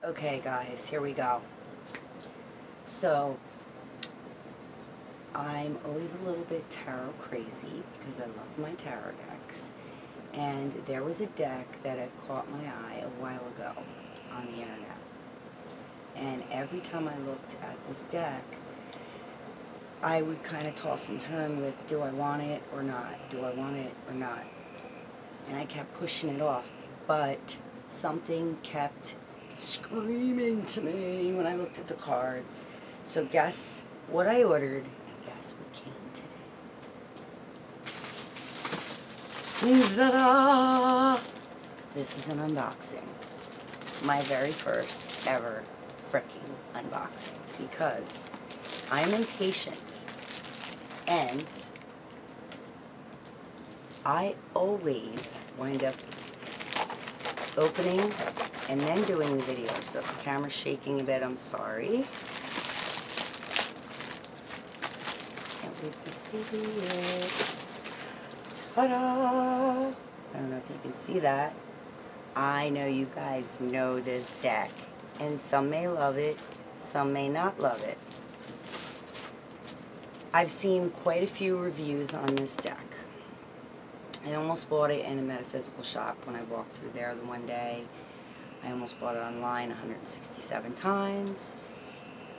Okay guys, here we go. So, I'm always a little bit tarot crazy because I love my tarot decks. And there was a deck that had caught my eye a while ago on the internet. And every time I looked at this deck, I would kind of toss and turn with, do I want it or not? Do I want it or not? And I kept pushing it off. But something kept screaming to me when I looked at the cards. So guess what I ordered, and guess what came today. Ta-da! This is an unboxing. My very first ever fricking unboxing, because I'm impatient and I always wind up opening and then doing the video. So if the camera's shaking a bit, I'm sorry. Can't wait to see it. Ta-da! I don't know if you can see that. I know you guys know this deck, and some may love it, some may not love it. I've seen quite a few reviews on this deck. I almost bought it in a metaphysical shop when I walked through there the one day. I almost bought it online 167 times.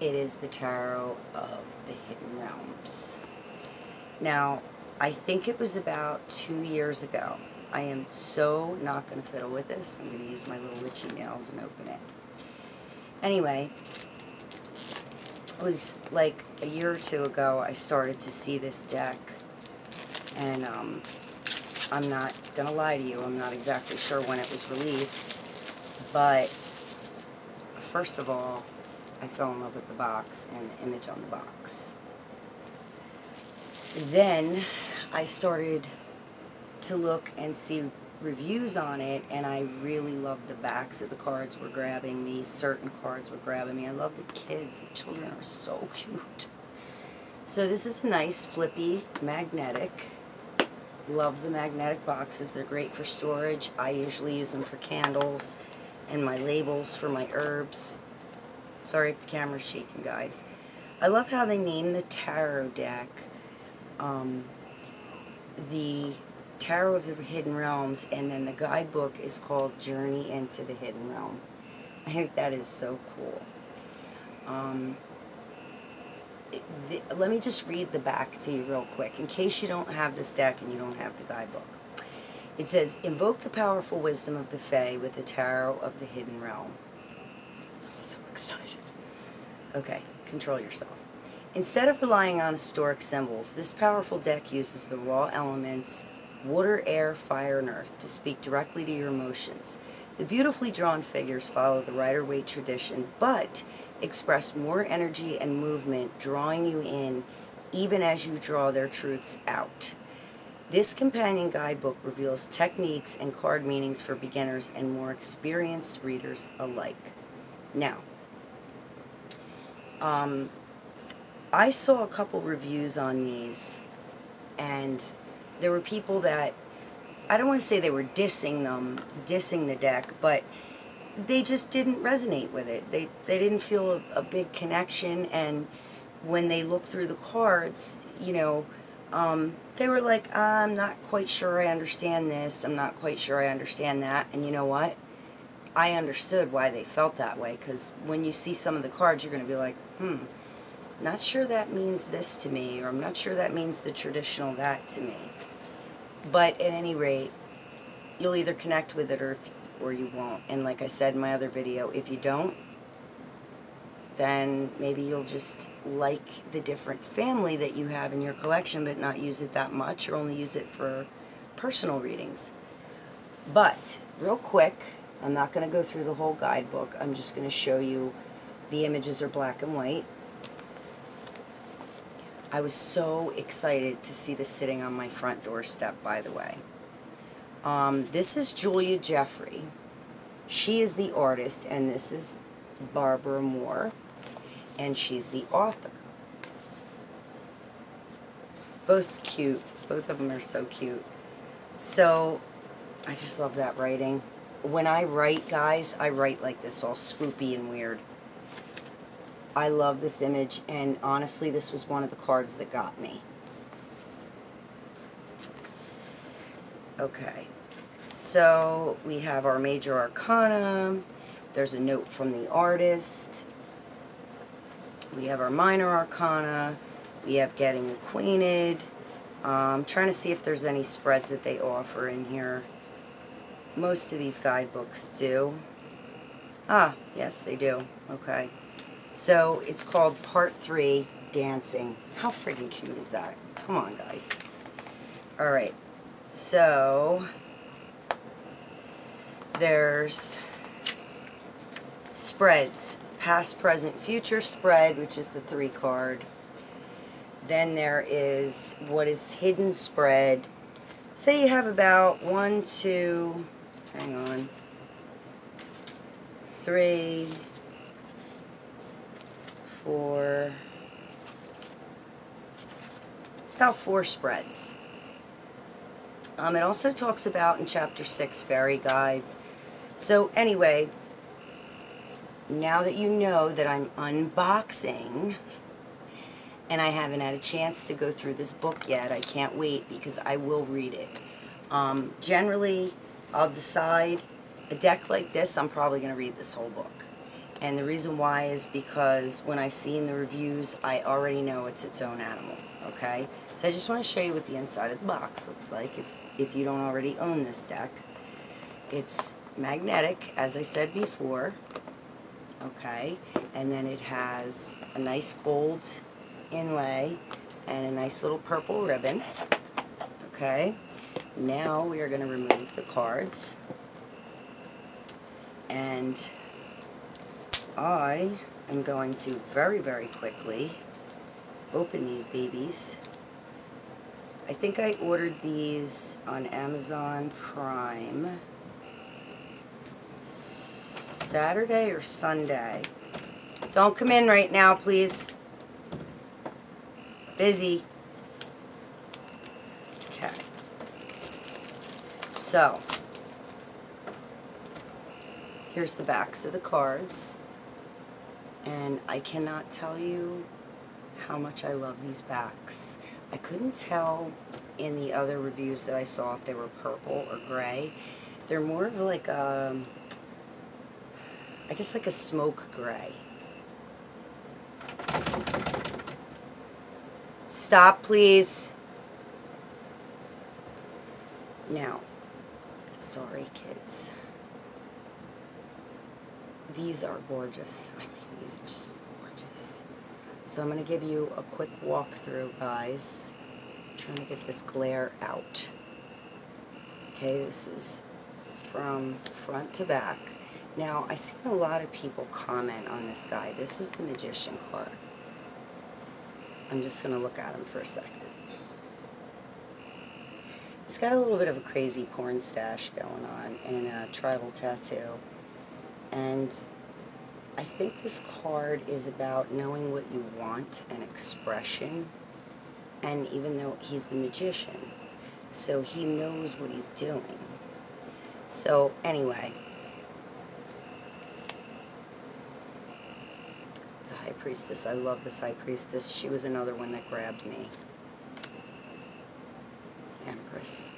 It is the Tarot of the Hidden Realms. Now, I think it was about 2 years ago. I am so not going to fiddle with this. I'm going to use my little witchy nails and open it. Anyway, it was like a year or two ago I started to see this deck, and I'm not going to lie to you, I'm not exactly sure when it was released, but first of all, I fell in love with the box and the image on the box. Then I started to look and see reviews on it, and I really loved the backs of the cards were grabbing me. Certain cards were grabbing me. I love the kids. The children are so cute. So this is a nice flippy magnetic. Love the magnetic boxes. They're great for storage. I usually use them for candles and my labels for my herbs. Sorry if the camera's shaking, guys. I love how they name the tarot deck the Tarot of the Hidden Realms, and then the guidebook is called Journey into the Hidden Realm. I think that is so cool. Let me just read the back to you real quick, in case you don't have this deck and you don't have the guidebook. It says, invoke the powerful wisdom of the Fae with the Tarot of the Hidden Realm. I'm so excited. Okay, control yourself. Instead of relying on historic symbols, this powerful deck uses the raw elements, water, air, fire, and earth, to speak directly to your emotions. The beautifully drawn figures follow the Rider-Waite tradition, but express more energy and movement, drawing you in even as you draw their truths out. This companion guidebook reveals techniques and card meanings for beginners and more experienced readers alike. Now, I saw a couple reviews on these, and there were people that, I don't want to say they were dissing the deck, but they just didn't resonate with it. They didn't feel a big connection, and when they looked through the cards, you know, they were like, I'm not quite sure I understand this, I'm not quite sure I understand that, and you know what? I understood why they felt that way, because when you see some of the cards, you're going to be like, not sure that means this to me, or I'm not sure that means the traditional that to me. But at any rate, you'll either connect with it or you won't. And like I said in my other video, if you don't, then maybe you'll just like the different family that you have in your collection, but not use it that much, or only use it for personal readings. But real quick, I'm not going to go through the whole guidebook. I'm just going to show you the images are black and white. I was so excited to see this sitting on my front doorstep, by the way. This is Julia Jeffrey. She is the artist, and this is Barbara Moore, and she's the author. Both cute. Both of them are so cute. So, I just love that writing. when I write, guys, I write like this, all spoopy and weird. I love this image, and honestly, this was one of the cards that got me. Okay, so we have our major arcana. There's a note from the artist. We have our minor arcana. We have getting acquainted. I'm trying to see if there's any spreads that they offer in here. Most of these guidebooks do. Ah, yes, they do. Okay. So it's called Part 3, Dancing. How freaking cute is that? Come on, guys. Alright. So there's spreads. Past, present, future spread, which is the 3 card. Then there is what is hidden spread. Say you have about 1, 2, hang on, 3, 4, about 4 spreads. It also talks about in Chapter 6 fairy guides. So anyway, now that you know that I'm unboxing, and I haven't had a chance to go through this book yet, I can't wait because I will read it. Generally, I'll decide, a deck like this, I'm probably going to read this whole book. And the reason why is because when I see in the reviews, I already know it's its own animal, okay? So I just want to show you what the inside of the box looks like if you don't already own this deck. It's magnetic, as I said before, okay? And then it has a nice gold inlay and a nice little purple ribbon, okay? Now we are going to remove the cards, and I am going to very, very quickly open these babies. I think I ordered these on Amazon Prime Saturday or Sunday. Don't come in right now, please. Busy. Okay. So, here's the backs of the cards. And I cannot tell you how much I love these backs. I couldn't tell in the other reviews that I saw if they were purple or gray. They're more of like a, I guess like a smoke gray. Stop, please. Now, sorry kids. These are gorgeous. I mean, these are so gorgeous. So I'm going to give you a quick walkthrough, guys. I'm trying to get this glare out. Okay, this is from front to back. Now, I've seen a lot of people comment on this guy. This is the Magician card. I'm just going to look at him for a second. He's got a little bit of a crazy porn stash going on and a tribal tattoo. And I think this card is about knowing what you want and expression. And even though he's the magician, so he knows what he's doing. So anyway, the High Priestess. I love this High Priestess. She was another one that grabbed me. The Empress.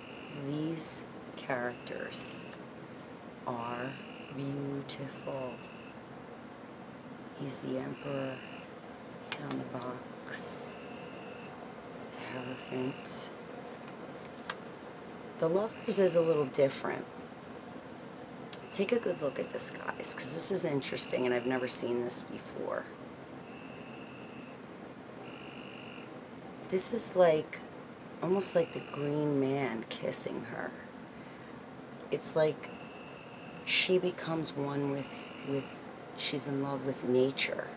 These characters are beautiful. He's the Emperor. He's on the box. The Hierophant. The Lovers is a little different. Take a good look at this, guys, because this is interesting and I've never seen this before. This is like, almost like the Green Man kissing her. It's like she becomes one with she's in love with nature.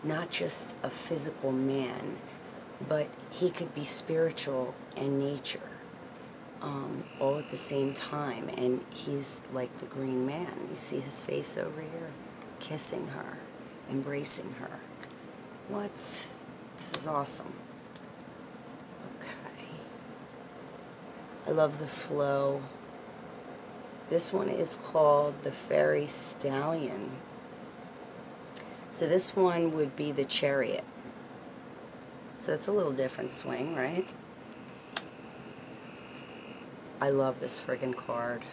Not just a physical man, but he could be spiritual and nature all at the same time. And he's like the Green Man. You see his face over here? Kissing her, embracing her. What? This is awesome. Okay. I love the flow This one is called the Fairy Stallion. So this one would be the Chariot. So it's a little different swing, right? I love this friggin' card.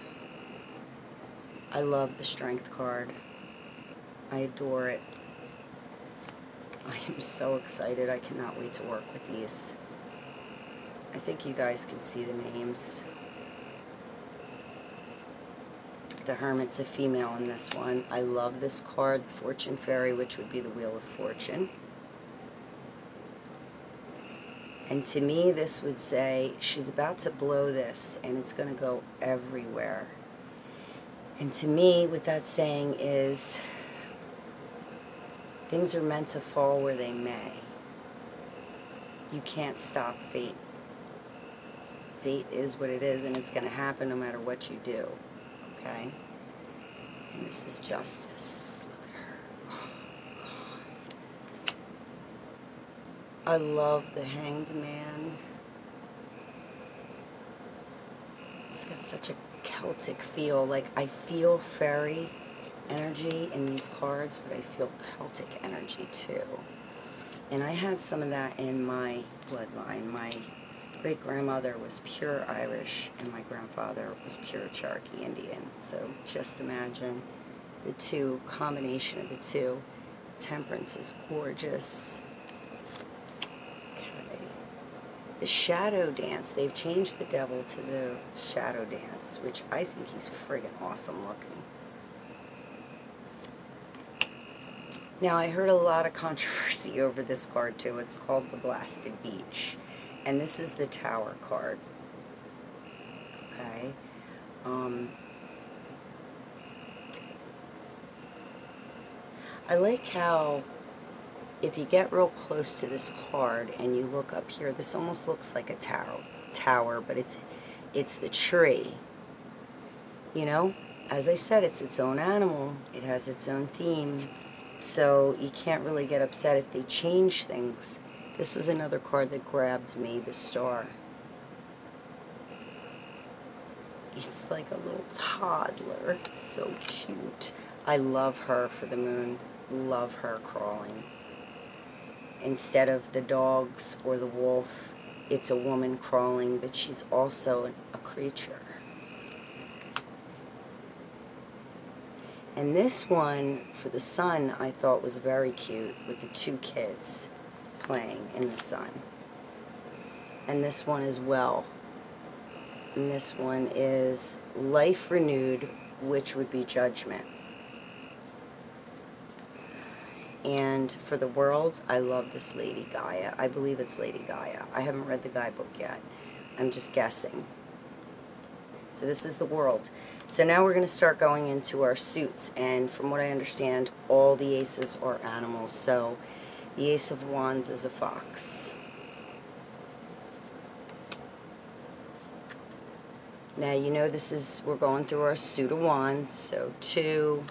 I love the Strength card. I adore it. I am so excited. I cannot wait to work with these. I think you guys can see the names. The Hermit's a female in this one. I love this card, the Fortune Fairy, which would be the Wheel of Fortune. And to me, this would say she's about to blow this, and it's going to go everywhere. And to me, what that's saying is things are meant to fall where they may. You can't stop fate. Fate is what it is, and it's going to happen no matter what you do. Okay? And this is Justice. Look at her. Oh, God. I love the Hanged Man. It's got such a Celtic feel. Like, I feel fairy energy in these cards, but I feel Celtic energy too. And I have some of that in my bloodline. My great-grandmother was pure Irish, and my grandfather was pure Cherokee Indian. So just imagine the two, combination of the two. Temperance is gorgeous. Okay. The Shadow Dance. They've changed the devil to the Shadow Dance, which I think he's friggin' awesome looking. Now, I heard a lot of controversy over this card, too. It's called the Blasted Beach. And this is the Tower card. Okay. I like how if you get real close to this card and you look up here, this almost looks like a tower, but it's the tree. You know, as I said, it's its own animal. It has its own theme. So you can't really get upset if they change things. This was another card that grabbed me, the Star. It's like a little toddler. So cute. I love her for the moon. Love her crawling. Instead of the dogs or the wolf, it's a woman crawling, but she's also a creature. And this one, for the sun, I thought was very cute, with the two kids playing in the sun. And this one as well. And this one is Life Renewed, which would be Judgment. And for the world, I love this Lady Gaia. I believe it's Lady Gaia. I haven't read the guidebook yet. I'm just guessing. So this is the world. So now we're going to start going into our suits. And from what I understand, all the aces are animals. So the Ace of Wands is a fox. Now you know this is, we're going through our suit of wands. So 2.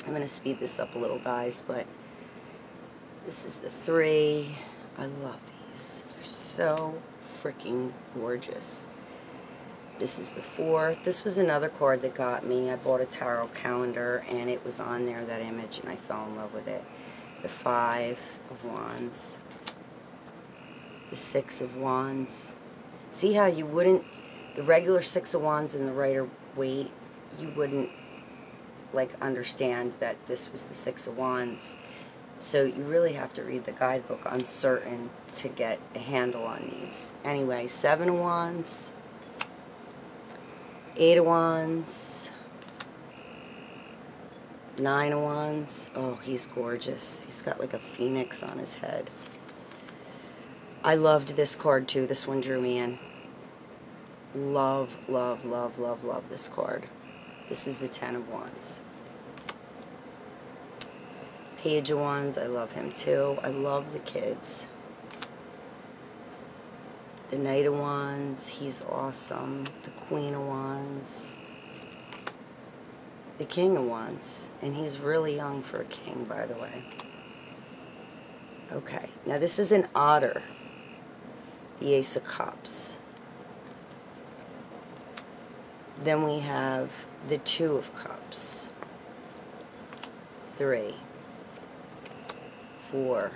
I'm going to speed this up a little, guys, but this is the 3. I love these. They're so freaking gorgeous. This is the 4. This was another card that got me. I bought a tarot calendar, and it was on there, that image, and I fell in love with it. The 5 of Wands. The 6 of Wands. See how you wouldn't, the regular 6 of Wands in the Rider-Waite, you wouldn't, like, understand that this was the 6 of Wands. So you really have to read the guidebook, I'm certain, to get a handle on these. Anyway, 7 of Wands. 8 of Wands, 9 of Wands. Oh, he's gorgeous. He's got like a phoenix on his head. I loved this card too. This one drew me in. Love, love, love, love, love this card. This is the 10 of Wands. Page of Wands, I love him too. I love the kids. The Knight of Wands, he's awesome. The Queen of Wands. The King of Wands. And he's really young for a king, by the way. Okay, now this is an otter. The Ace of Cups. Then we have the Two of Cups. 3, 4,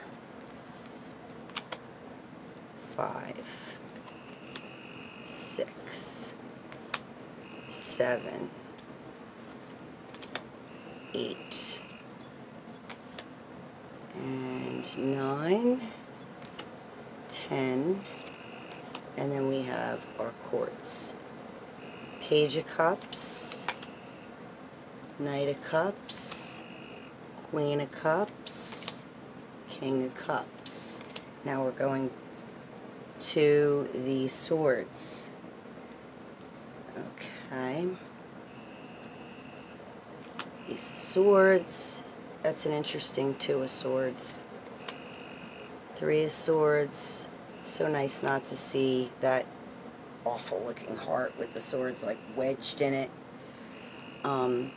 5, 6, 7, 8, and 9, 10, and then we have our courts. Page of Cups, Knight of Cups, Queen of Cups, King of Cups. Now we're going to the swords. Okay. Ace of Swords. That's an interesting Two of Swords. 3 of Swords. So nice not to see that awful looking heart with the swords like wedged in it. The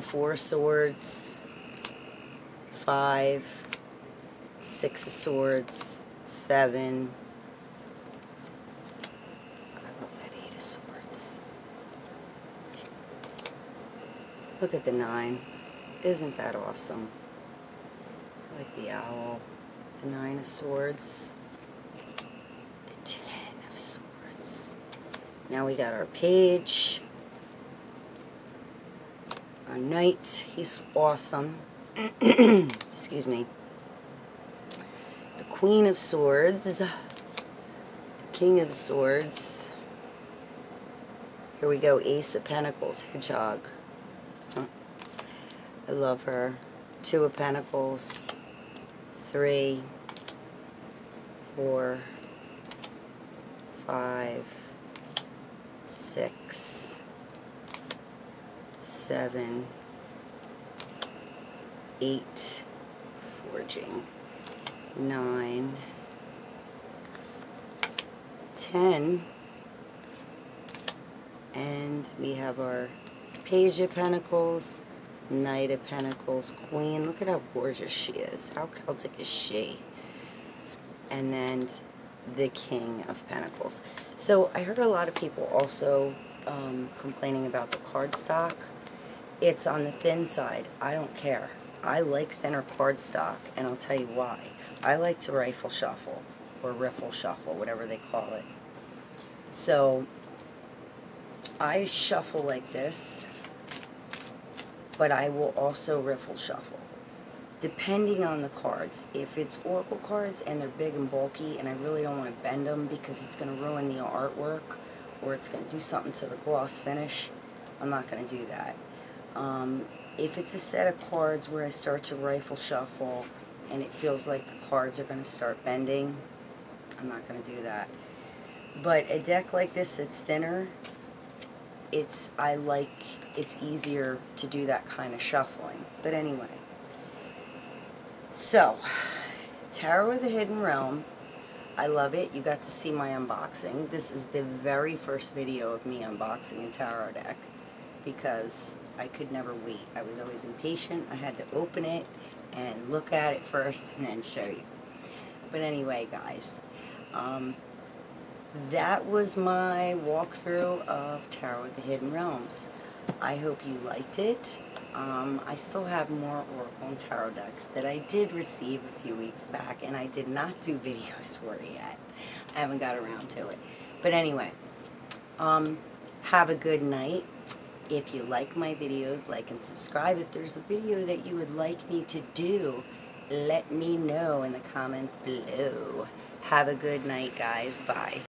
4 of Swords. 5. 6 of Swords. 7. I love that 8 of Swords. Look at the 9. Isn't that awesome? I like the owl. The 9 of Swords. The 10 of Swords. Now we got our page. Our knight. He's awesome. Excuse me. The Queen of Swords. The King of Swords. Here we go. Ace of Pentacles. Hedgehog. I love her. 2 of Pentacles. 3, 4, 5, 6, 7, 8, forging, 9, 10, and we have our Page of Pentacles, Knight of Pentacles, Queen. Look at how gorgeous she is. How Celtic is she? And then the King of Pentacles. So I heard a lot of people also complaining about the cardstock. It's on the thin side. I don't care. I like thinner cardstock, and I'll tell you why. I like to rifle shuffle, or riffle shuffle, whatever they call it. So I shuffle like this, but I will also riffle shuffle, depending on the cards. If it's Oracle cards and they're big and bulky and I really don't want to bend them because it's going to ruin the artwork or it's going to do something to the gloss finish, I'm not going to do that. If it's a set of cards where I start to rifle shuffle and it feels like the cards are going to start bending, I'm not going to do that. But a deck like this that's thinner, it's easier to do that kind of shuffling. But anyway, so Tarot of the Hidden Realm, I love it. You got to see my unboxing. This is the very first video of me unboxing a tarot deck because I could never wait. I was always impatient. I had to open it and look at it first and then show you. But anyway, guys, that was my walkthrough of Tarot of the Hidden Realms. I hope you liked it. I still have more Oracle and Tarot decks that I did receive a few weeks back, and I did not do videos for it yet. I haven't got around to it. But anyway, have a good night. If you like my videos, like and subscribe. If there's a video that you would like me to do, let me know in the comments below. Have a good night, guys. Bye.